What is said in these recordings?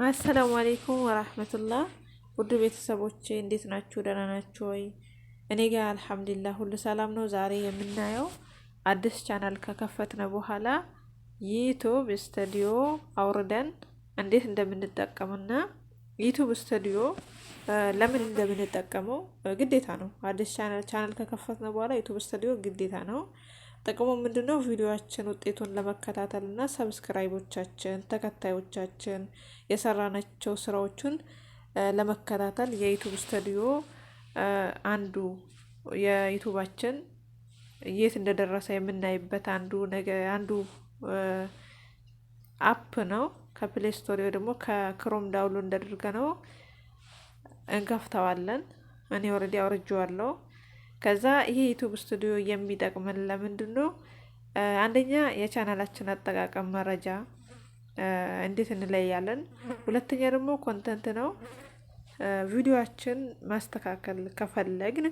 አሰላሙ አሌይኩም ወራህመቱላህ ውድ ቤተሰቦቼ እንዴት ናችሁ? ደህና ናችሁ ወይ? እኔ ጋር አልሐምዱሊላህ ሁሉ ሰላም ነው። ዛሬ የምናየው አዲስ ቻናል ከከፈትነ በኋላ ዩቲዩብ ስቱዲዮ አውርደን እንዴት እንደምንጠቀምና ዩቲዩብ ስቱዲዮ ለምን እንደምንጠቀመው ግዴታ ነው። አዲስ ቻናል ከከፈትነ በኋላ ዩቲዩብ ስቱዲዮ ግዴታ ነው። ጥቅሙ ምንድነው? ቪዲዮአችን ውጤቱን ለመከታተል እና ሰብስክራይቦቻችን ተከታዮቻችን የሰራናቸው ስራዎችን ለመከታተል የዩቲዩብ ስቱዲዮ አንዱ የዩቲዩባችን የት እንደደረሰ የምናይበት አንዱ አፕ ነው። ከፕሌይ ስቶር ደግሞ ከክሮም ዳውንሎድ እንዳደረግነው እንከፍተዋለን። እኔ ኦልሬዲ አውርጄዋለሁ። ከዛ ይሄ ዩቲዩብ ስቱዲዮ የሚጠቅመን ለምንድን ነው? አንደኛ የቻናላችን አጠቃቀም መረጃ እንዴት እንለያለን። ሁለተኛ ደግሞ ኮንተንት ነው። ቪዲዮአችን ማስተካከል ከፈለግን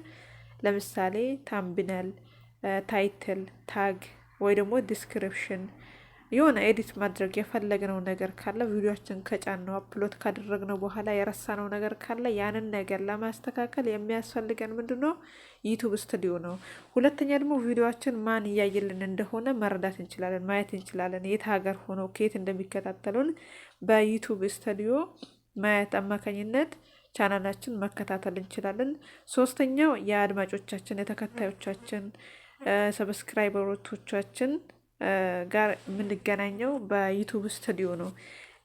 ለምሳሌ ታምብነል፣ ታይትል፣ ታግ ወይ ደግሞ ዲስክሪፕሽን የሆነ ኤዲት ማድረግ የፈለግነው ነገር ካለ ቪዲዮአችን ከጫነው አፕሎድ ካደረግነው በኋላ የረሳነው ነገር ካለ ያንን ነገር ለማስተካከል የሚያስፈልገን ምንድነው? ዩቲዩብ ስቱዲዮ ነው። ሁለተኛ ደግሞ ቪዲዮአችን ማን እያየልን እንደሆነ መረዳት እንችላለን፣ ማየት እንችላለን። የት ሀገር ሆኖ ከየት እንደሚከታተሉን በዩቲዩብ ስቱዲዮ ማየት አማካኝነት ቻናላችን መከታተል እንችላለን። ሶስተኛው የአድማጮቻችን የተከታዮቻችን ሰብስክራይበሮቻችን ጋር የምንገናኘው በዩቲዩብ ስቱዲዮ ነው።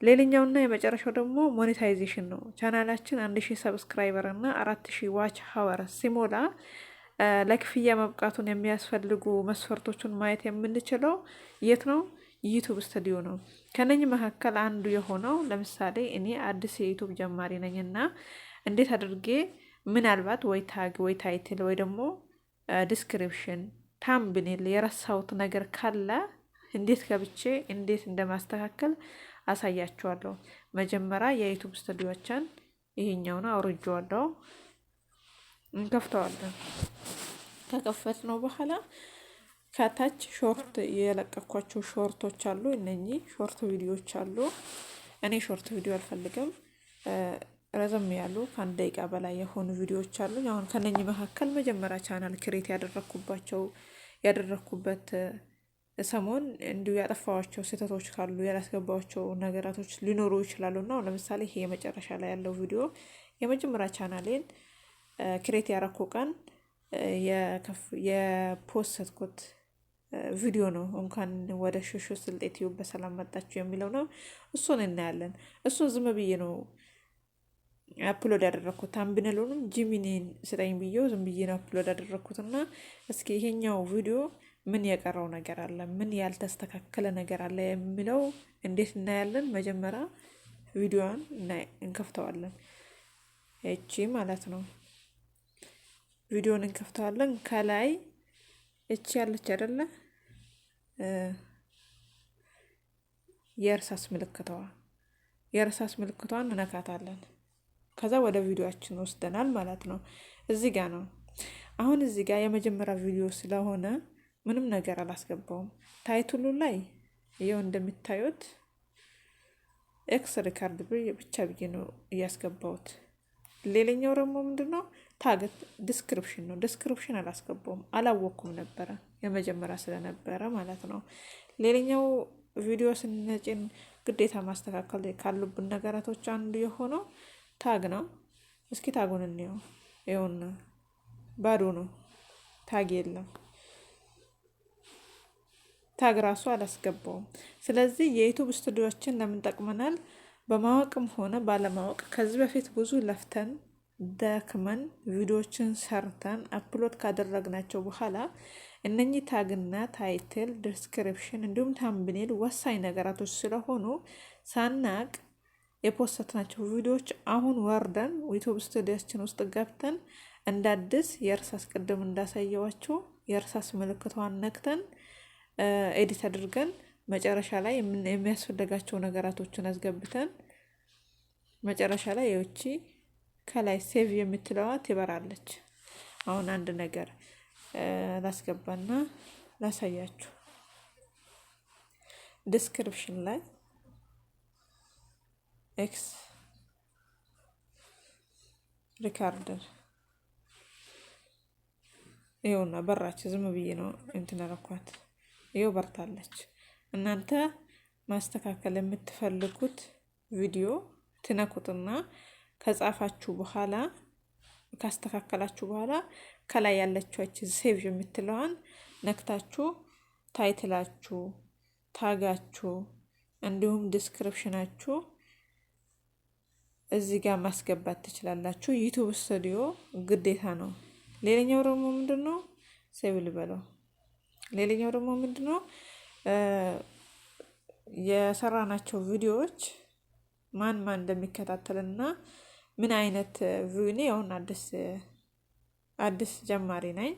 ሌላኛውና የመጨረሻው ደግሞ ሞኔታይዜሽን ነው። ቻናላችን 1000 ሰብስክራይበር እና 4000 ዋች ሀወር ሲሞላ ለክፍያ መብቃቱን የሚያስፈልጉ መስፈርቶችን ማየት የምንችለው የት ነው? ዩቲዩብ ስቱዲዮ ነው። ከነኚህ መካከል አንዱ የሆነው ለምሳሌ እኔ አዲስ የዩቲዩብ ጀማሪ ነኝና እንዴት አድርጌ ምናልባት ወይ ታግ ወይ ታይትል ወይ ደግሞ ዲስክሪፕሽን ታምብኔል የረሳሁት ነገር ካለ እንዴት ገብቼ እንዴት እንደማስተካከል አሳያችኋለሁ። መጀመሪያ የዩቲዩብ ስቱዲዮችን ይሄኛውን አውርጄዋለሁ። እንከፍተዋለን። ከከፈትነው በኋላ ከታች ሾርት የለቀኳቸው ሾርቶች አሉ። እነኚህ ሾርት ቪዲዮዎች አሉ። እኔ ሾርት ቪዲዮ አልፈልግም። ረዘም ያሉ ከአንድ ደቂቃ በላይ የሆኑ ቪዲዮዎች አሉ። አሁን ከነኚህ መካከል መጀመሪያ ቻናል ክሬት ያደረኩበት ሰሞን እንዲሁ ያጠፋዋቸው ስህተቶች ካሉ ያላስገባቸው ነገራቶች ሊኖሩ ይችላሉ እና ለምሳሌ ይሄ የመጨረሻ ላይ ያለው ቪዲዮ የመጀመሪያ ቻናሌን ክሬት ያረኩ ቀን የፖስትኩት ቪዲዮ ነው። እንኳን ወደ ሹሹ ስልጤ ቲዩብ በሰላም መጣችሁ የሚለው ነው። እሱን እናያለን። እሱን ዝም ብዬ ነው አፕሎድ ያደረኩት። ታምብኔሉንም ጂሚኒን ስጠኝ ብዬው ዝም ብዬ ነው አፕሎድ ያደረኩትና እስኪ ይሄኛው ቪዲዮ ምን የቀረው ነገር አለ፣ ምን ያልተስተካከለ ነገር አለ የሚለው እንዴት እናያለን። መጀመሪያ ቪዲዮውን እንከፍተዋለን። እቺ ማለት ነው ቪዲዮውን እንከፍተዋለን። ከላይ እቺ ያለች አይደለ የእርሳስ ምልክቷን እንነካታለን። ከዛ ወደ ቪዲዮአችን ወስደናል ማለት ነው። እዚህ ጋር ነው። አሁን እዚህ ጋር የመጀመሪያ ቪዲዮ ስለሆነ ምንም ነገር አላስገባውም። ታይትሉ ላይ ይኸው እንደሚታዩት ኤክስ ሪካርድ ብቻ ብዬ ነው እያስገባሁት። ሌላኛው ደግሞ ምንድነው? ታገት ዲስክሪፕሽን ነው። ዲስክሪፕሽን አላስገባውም፣ አላወቅኩም ነበረ የመጀመሪያ ስለነበረ ማለት ነው። ሌላኛው ቪዲዮ ስንጭን ግዴታ ማስተካከል ካሉብን ነገራቶች አንዱ የሆነው ታግ ነው። እስኪ ታጉን እንየው። ይኸውና ባዶ ነው፣ ታግ የለም። ታግ ራሱ አላስገባውም። ስለዚህ የዩቲዩብ ስቱዲዮችን ለምን ጠቅመናል? በማወቅም ሆነ ባለማወቅ ከዚህ በፊት ብዙ ለፍተን ደክመን ቪዲዮዎችን ሰርተን አፕሎድ ካደረግናቸው በኋላ እነኚህ ታግና ታይትል፣ ዲስክሪፕሽን እንዲሁም ታምብኔል ወሳኝ ነገራቶች ስለሆኑ ሳናቅ የፖስትናቸው ቪዲዮዎች አሁን ወርደን ዩቲዩብ ስቱዲዮችን ውስጥ ገብተን እንደ አዲስ የእርሳስ ቅድም እንዳሳየዋቸው የእርሳስ ምልክቷን ነክተን ኤዲት አድርገን መጨረሻ ላይ የሚያስፈልጋቸው ነገራቶችን አስገብተን መጨረሻ ላይ የውጪ ከላይ ሴቭ የምትለዋ ትበራለች። አሁን አንድ ነገር ላስገባና ላሳያችሁ። ዲስክሪፕሽን ላይ ኤክስ ሪካርደር ይኸውና በራች። ዝም ብዬ ነው እንትን አደረኳት። ይኸው በርታለች። እናንተ ማስተካከል የምትፈልጉት ቪዲዮ ትነኩትና ከጻፋችሁ በኋላ ካስተካከላችሁ በኋላ ከላይ ያለችው ሴቭ የምትለዋን ነክታችሁ ታይትላችሁ፣ ታጋችሁ እንዲሁም ዲስክሪፕሽናችሁ እዚህ ጋር ማስገባት ትችላላችሁ። ዩቲዩብ ስቱዲዮ ግዴታ ነው። ሌላኛው ደግሞ ምንድነው? ሴቭ ልበለው። ሌላኛው ደግሞ ምንድነው? የሰራናቸው ቪዲዮዎች ማን እንደሚከታተልና ምን አይነት ቪዲዮ ነው። አሁን አዲስ ጀማሪ ነኝ።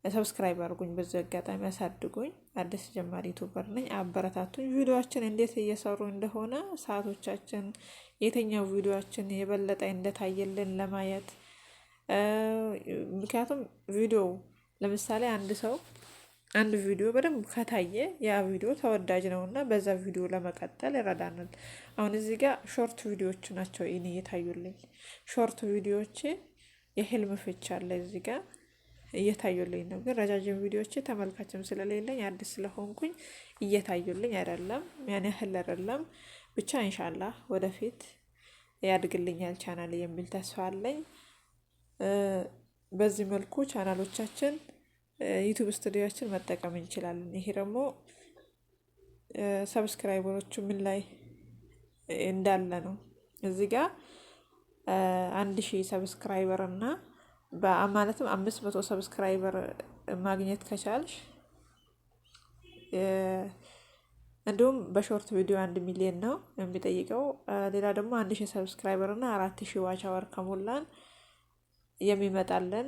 ሰብስክራይብ አድርጉኝ፣ በዚህ አጋጣሚ አሳድጉኝ። አዲስ ጀማሪ ዩቲዩበር ነኝ፣ አበረታቱኝ። ቪዲዮአችን እንዴት እየሰሩ እንደሆነ ሰዓቶቻችን፣ የትኛው ቪዲዮአችን የበለጠ እንደታየልን ለማየት ምክንያቱም ቪዲዮ ለምሳሌ አንድ ቪዲዮ በደንብ ከታየ ያ ቪዲዮ ተወዳጅ ነውና በዛ ቪዲዮ ለመቀጠል ይረዳናል። አሁን እዚህ ጋር ሾርት ቪዲዮዎች ናቸው እኔ እየታዩልኝ። ሾርት ቪዲዮዎች የህልም ፍቻ አለ እዚህ ጋር እየታዩልኝ ነው። ግን ረጃጅም ቪዲዮዎች ተመልካችም ስለሌለኝ አዲስ ስለሆንኩኝ እየታዩልኝ አይደለም፣ ያን ያህል አይደለም። ብቻ ኢንሻአላህ ወደፊት ያድግልኛል ቻናል የሚል ተስፋ አለኝ። በዚህ መልኩ ቻናሎቻችን ዩቲዩብ ስቱዲዮችን መጠቀም እንችላለን። ይሄ ደግሞ ሰብስክራይበሮቹ ምን ላይ እንዳለ ነው። እዚህ ጋር 1000 ሰብስክራይበር እና በማለትም 500 ሰብስክራይበር ማግኘት ከቻልሽ እንዲሁም በሾርት ቪዲዮ 1 ሚሊዮን ነው የሚጠይቀው። ሌላ ደግሞ 1000 ሰብስክራይበር እና 4000 ዋች አወር ከሞላን የሚመጣለን